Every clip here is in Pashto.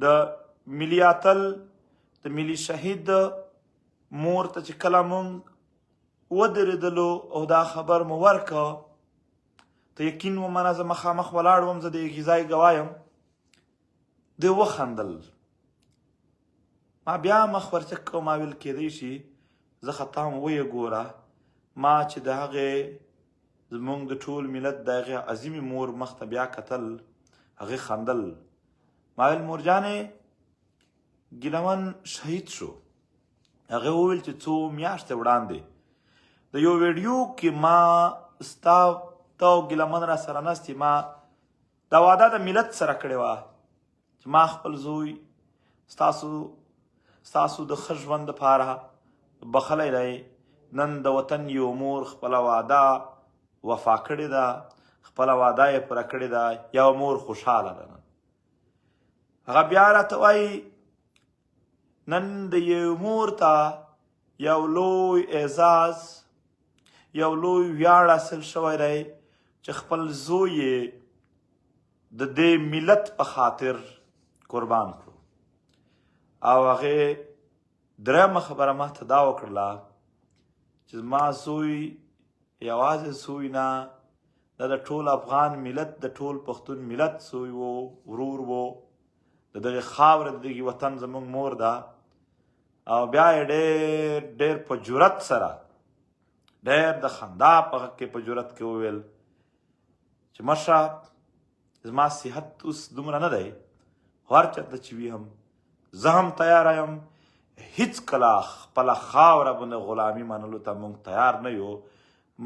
د ملي اتل د ملي شهید مور ته چې کله مونږ ودرېدلو او دا خبر مو ورکه ته یقین ومنه زه مخامخ ولاړ وم، زه د هغې ځای ګواه یم. دوی وخندل. ما بیا مخ ورچک کړ، ما ویل کیدی شي زه خطا م ویې ګوره. ما چې د هغې زموږ د ټول ملت د هغې عظیمې مور مخ ته بیا کتل، هغې خندل. ما ویل مورجانې ګیلمن شهید شو. هغې وویل چې څو میاشتې وړاندې د یو ویډیو کې ما ستا ته او ګیلمن را سره نستې، ما دا واده د ملت سره کړې وه چې ما خپل زوی ستاسو د ښه ژوند دپاره بخلی دی. نن د وطن یو مور خپله واده وفا کړې ده، خپله واده یې پوره کړې ده، یو مور خوشحاله ده. نن هغه بیا راته وایي نن د یو مور ته یو لوی اعزاز، یو لوی ویاړ حاصل شوی دی چې خپل زوی یې د دې ملت په خاطر قربان کړو. او هغې درېیمه خبره ما ته دا وکړله چې زما زوی یوازې زوی نه، دا د ټول افغان ملت، د ټول پښتون ملت زوی و، ورور و، د دغې خاوره د دغې وطن زموږ مور ده. او بیا یې ډېر ډېر په جرت سره، ډېر د خندا په غږ کې په جرت کې وویل چې مشه زما صحت اوس دومره نه دی، خو هر چېرته چې وي هم زه هم تیاره یم. هېڅکله خپله خاوره باندې غلامي منلو ته موږ تیار نه یو.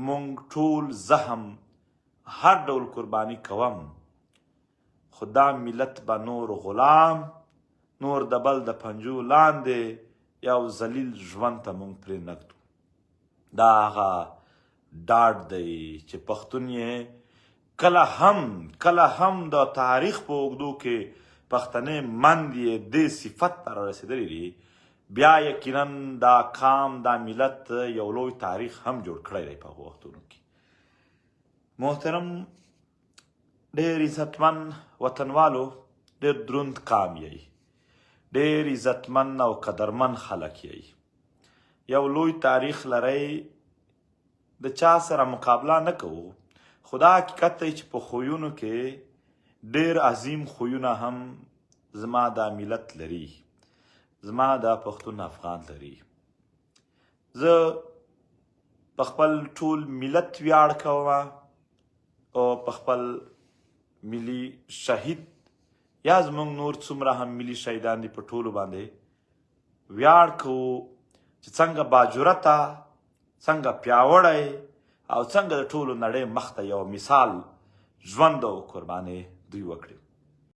موږ ټول زه هم هر ډول قرباني کوم، خو دا ملت به نور غلام، نور د بل د پنجو لاندې یو ذلیل ژوند ته موږ پرې نږدو. دا هغه ډاډ دی چې پښتون یې کله هم د تاریخ په اوږدو کې پښتنې مند یې دې صفت ته رارسېدلي دي. بیا یقینا دا قام، دا ملت یو لوی تاریخ هم جوړ کړی دی په هغو وختونو کې. محترم ډېر عزتمن وطنوالو، ډېر دروند قام یی، ډېر عزتمن او قدرمن خلک یی، یو لوی تاریخ لرئ، د چا سره مقابله نه کوو. خو دا حقیقت دی چې په خویونو کې ډېر عظیم خویونه هم زما دا ملت لري، زما دا پښتون افغان لري. زه په خپل ټول ملت ویاړ کوم او په خپل ملي شهید یا زموږ نور څومره هم ملي شهیدان دي په ټولو باندې ویاړ کوو چې څنګه باجرته، څنګه پیاوړی او څنګه د ټولو نړۍ مخ ته یو مثال ژوند او قربانۍ دوی وکړي.